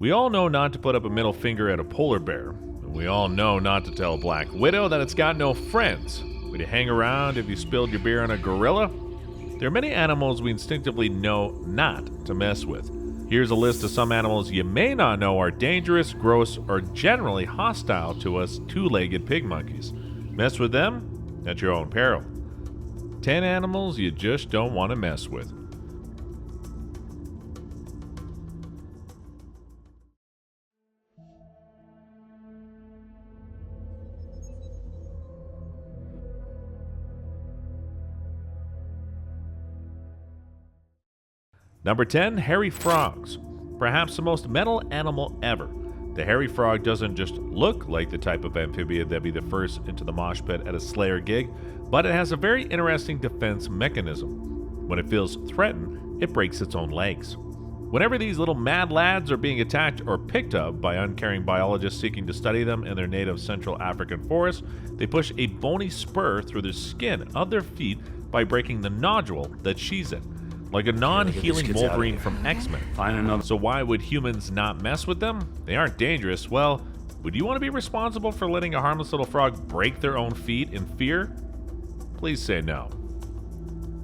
We all know not to put up a middle finger at a polar bear. We all know not to tell a black widow that it's got no friends. Would you hang around if you spilled your beer on a gorilla? There are many animals we instinctively know not to mess with. Here's a list of some animals you may not know are dangerous, gross, or generally hostile to us two-legged pig monkeys. Mess with them at your own peril. 10 animals you just don't want to mess with. Number 10, hairy frogs. Perhaps the most metal animal ever. The hairy frog doesn't just look like the type of amphibian that'd be the first into the mosh pit at a Slayer gig, but it has a very interesting defense mechanism. When it feels threatened, it breaks its own legs. Whenever these little mad lads are being attacked or picked up by uncaring biologists seeking to study them in their native Central African forests, they push a bony spur through the skin of their feet by breaking the nodule that sheathes it. Like a non-healing Wolverine from X-Men. Find another. So why would humans not mess with them? They aren't dangerous. Well, would you want to be responsible for letting a harmless little frog break their own feet in fear? Please say no.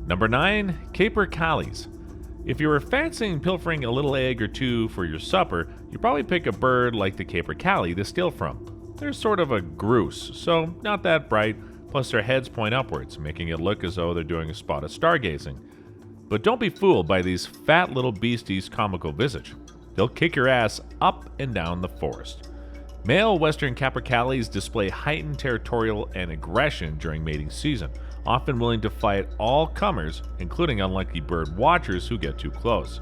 Number 9, capercaillies. If you were fancying pilfering a little egg or two for your supper, you'd probably pick a bird like the capercaillie to steal from. They're sort of a grouse, so not that bright, plus their heads point upwards, making it look as though they're doing a spot of stargazing. But don't be fooled by these fat little beasties' comical visage. They'll kick your ass up and down the forest. Male western capercaillies display heightened territorial and aggression during mating season, often willing to fight all comers, including unlucky bird watchers who get too close.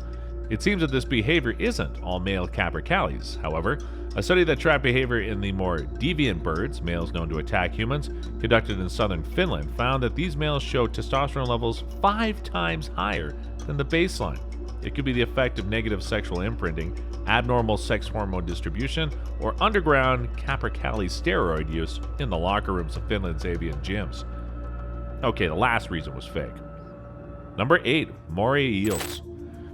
It seems that this behavior isn't all male capercaillies, however. A study that tracked behavior in the more deviant birds, males known to attack humans, conducted in southern Finland, found that these males show testosterone levels 5 times higher than the baseline. It could be the effect of negative sexual imprinting, abnormal sex hormone distribution, or underground capercaillie steroid use in the locker rooms of Finland's avian gyms. Okay, the last reason was fake. Number 8, moray eels.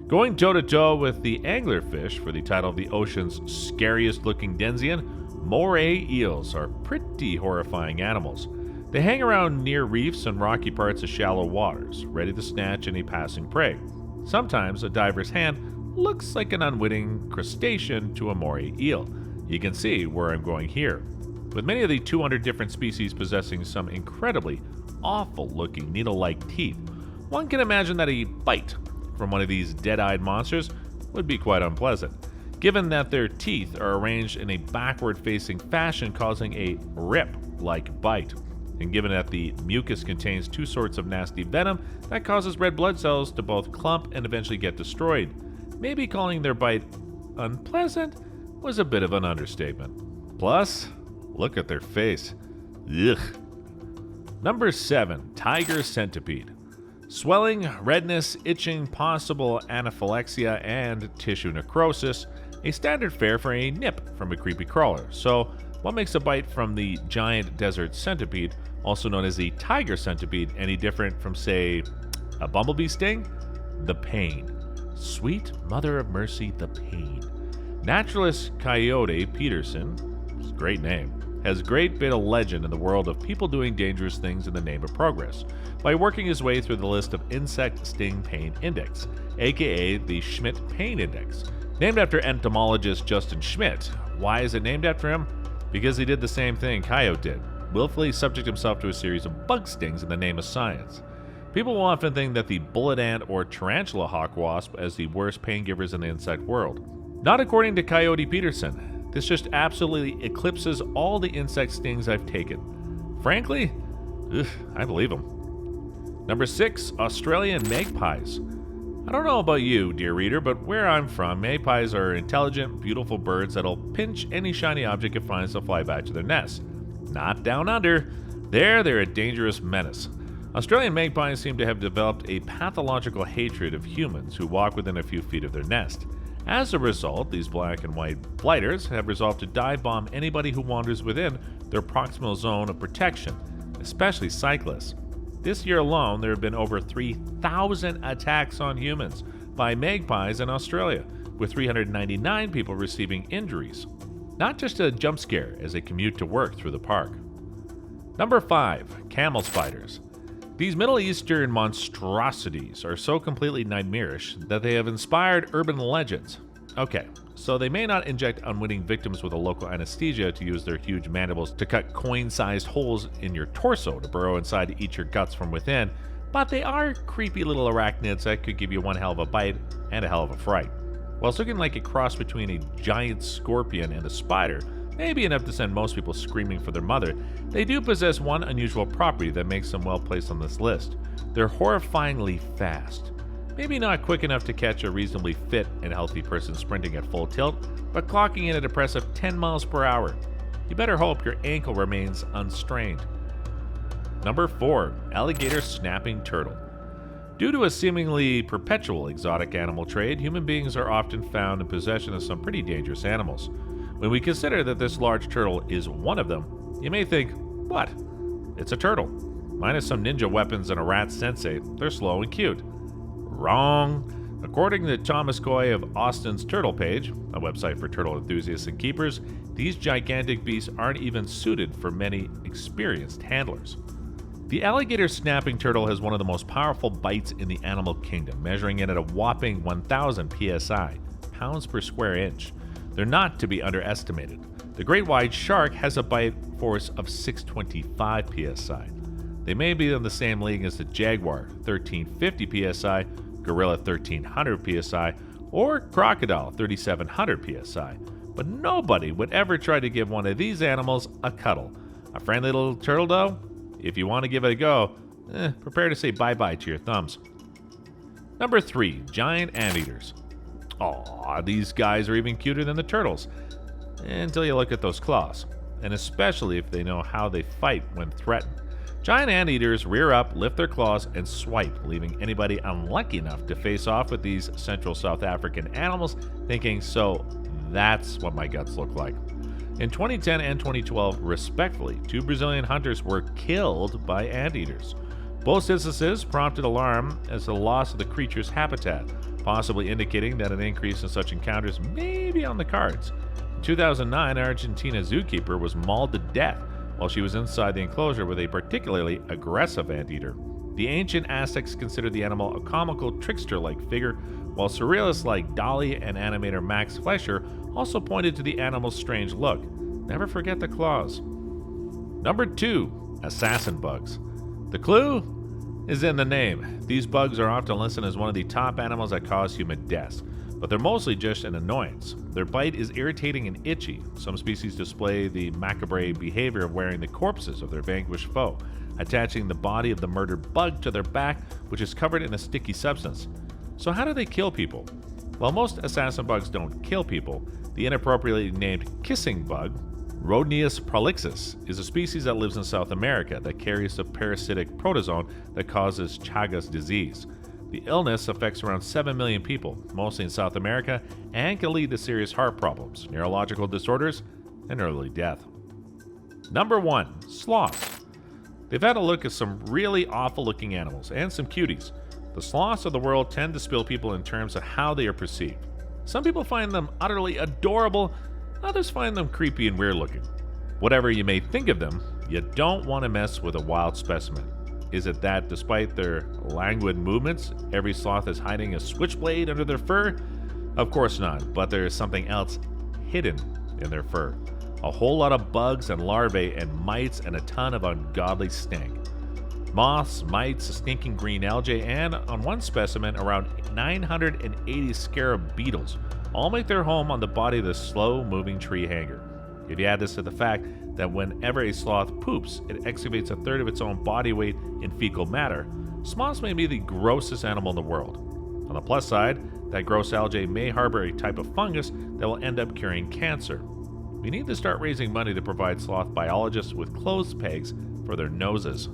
Going toe-to-toe with the anglerfish for the title of the ocean's scariest-looking denizens, moray eels are pretty horrifying animals. They hang around near reefs and rocky parts of shallow waters, ready to snatch any passing prey. Sometimes a diver's hand looks like an unwitting crustacean to a moray eel. You can see where I'm going here. With many of the 200 different species possessing some incredibly awful-looking needle-like teeth, one can imagine that a bite from one of these dead-eyed monsters would be quite unpleasant, given that their teeth are arranged in a backward-facing fashion causing a rip-like bite, and given that the mucus contains 2 sorts of nasty venom that causes red blood cells to both clump and eventually get destroyed. Maybe calling their bite unpleasant was a bit of an understatement. Plus, look at their face. Ugh. Number 7, tiger centipede. Swelling, redness, itching, possible anaphylaxia, and tissue necrosis, a standard fare for a nip from a creepy crawler. So, what makes a bite from the giant desert centipede, also known as the tiger centipede, any different from, say, a bumblebee sting? The pain. Sweet mother of mercy, the pain. Naturalist Coyote Peterson, it's a great name, has a great bit of legend in the world of people doing dangerous things in the name of progress, by working his way through the list of Insect Sting Pain Index, aka the Schmidt Pain Index. Named after entomologist Justin Schmidt. Why is it named after him? Because he did the same thing Coyote did, willfully subject himself to a series of bug stings in the name of science. People will often think that the bullet ant or tarantula hawk wasp as the worst pain givers in the insect world. Not according to Coyote Peterson. This just absolutely eclipses all the insect stings I've taken. Frankly, I believe them. Number 6, Australian magpies. I don't know about you, dear reader, but where I'm from, magpies are intelligent, beautiful birds that'll pinch any shiny object it finds to fly back to their nest. Not down under. There, they're a dangerous menace. Australian magpies seem to have developed a pathological hatred of humans who walk within a few feet of their nest. As a result, these black and white blighters have resolved to dive bomb anybody who wanders within their proximal zone of protection, especially cyclists. This year alone, there have been over 3,000 attacks on humans by magpies in Australia, with 399 people receiving injuries. Not just a jump scare as they commute to work through the park. Number 5. Camel spiders. These Middle Eastern monstrosities are so completely nightmarish that they have inspired urban legends. Okay, so they may not inject unwitting victims with a local anesthesia to use their huge mandibles to cut coin-sized holes in your torso to burrow inside to eat your guts from within, but they are creepy little arachnids that could give you one hell of a bite and a hell of a fright. Whilst looking like a cross between a giant scorpion and a spider, maybe enough to send most people screaming for their mother, they do possess one unusual property that makes them well placed on this list. They're horrifyingly fast. Maybe not quick enough to catch a reasonably fit and healthy person sprinting at full tilt, but clocking in at a impressive 10 miles per hour. You better hope your ankle remains unstrained. Number 4. Alligator snapping turtle. Due to a seemingly perpetual exotic animal trade, human beings are often found in possession of some pretty dangerous animals. When we consider that this large turtle is one of them, you may think, what? It's a turtle. Minus some ninja weapons and a rat sensei, they're slow and cute. Wrong. According to Thomas Coy of Austin's Turtle Page, a website for turtle enthusiasts and keepers, these gigantic beasts aren't even suited for many experienced handlers. The alligator snapping turtle has one of the most powerful bites in the animal kingdom, measuring in at a whopping 1,000 psi, pounds per square inch. They're not to be underestimated. The great white shark has a bite force of 625 psi. They may be in the same league as the jaguar, 1350 psi, gorilla 1300 psi, or crocodile 3700 psi. But nobody would ever try to give one of these animals a cuddle. A friendly little turtle, though? If you want to give it a go, prepare to say bye-bye to your thumbs. Number 3. Giant anteaters. Aw, these guys are even cuter than the turtles. Until you look at those claws. And especially if they know how they fight when threatened. Giant anteaters rear up, lift their claws, and swipe, leaving anybody unlucky enough to face off with these Central South African animals thinking, so that's what my guts look like. In 2010 and 2012, respectively, 2 Brazilian hunters were killed by anteaters. Both instances prompted alarm as the loss of the creature's habitat, possibly indicating that an increase in such encounters may be on the cards. In 2009, an Argentina zookeeper was mauled to death while she was inside the enclosure with a particularly aggressive anteater. The ancient Aztecs considered the animal a comical trickster-like figure, while surrealists like Dali and animator Max Fleischer also pointed to the animal's strange look. Never forget the claws. Number 2. Assassin bugs. The clue is in the name. These bugs are often listed as one of the top animals that cause human deaths, but they're mostly just an annoyance. Their bite is irritating and itchy. Some species display the macabre behavior of wearing the corpses of their vanquished foe, attaching the body of the murdered bug to their back, which is covered in a sticky substance. So how do they kill people? While most assassin bugs don't kill people, the inappropriately named kissing bug, Rhodnius prolixus, is a species that lives in South America that carries a parasitic protozoan that causes Chagas disease. The illness affects around 7 million people, mostly in South America, and can lead to serious heart problems, neurological disorders, and early death. Number 1. Sloths. They've had a look at some really awful-looking animals, and some cuties. The sloths of the world tend to spill people in terms of how they are perceived. Some people find them utterly adorable, others find them creepy and weird-looking. Whatever you may think of them, you don't want to mess with a wild specimen. Is it that despite their languid movements, every sloth is hiding a switchblade under their fur? Of course not, but there is something else hidden in their fur. A whole lot of bugs and larvae and mites and a ton of ungodly stink. Moths, mites, stinking green algae, and on one specimen, around 980 scarab beetles all make their home on the body of this slow-moving tree hanger. If you add this to the fact that whenever a sloth poops, it excavates a third of its own body weight in fecal matter, sloths may be the grossest animal in the world. On the plus side, that gross algae may harbor a type of fungus that will end up curing cancer. We need to start raising money to provide sloth biologists with clothes pegs for their noses.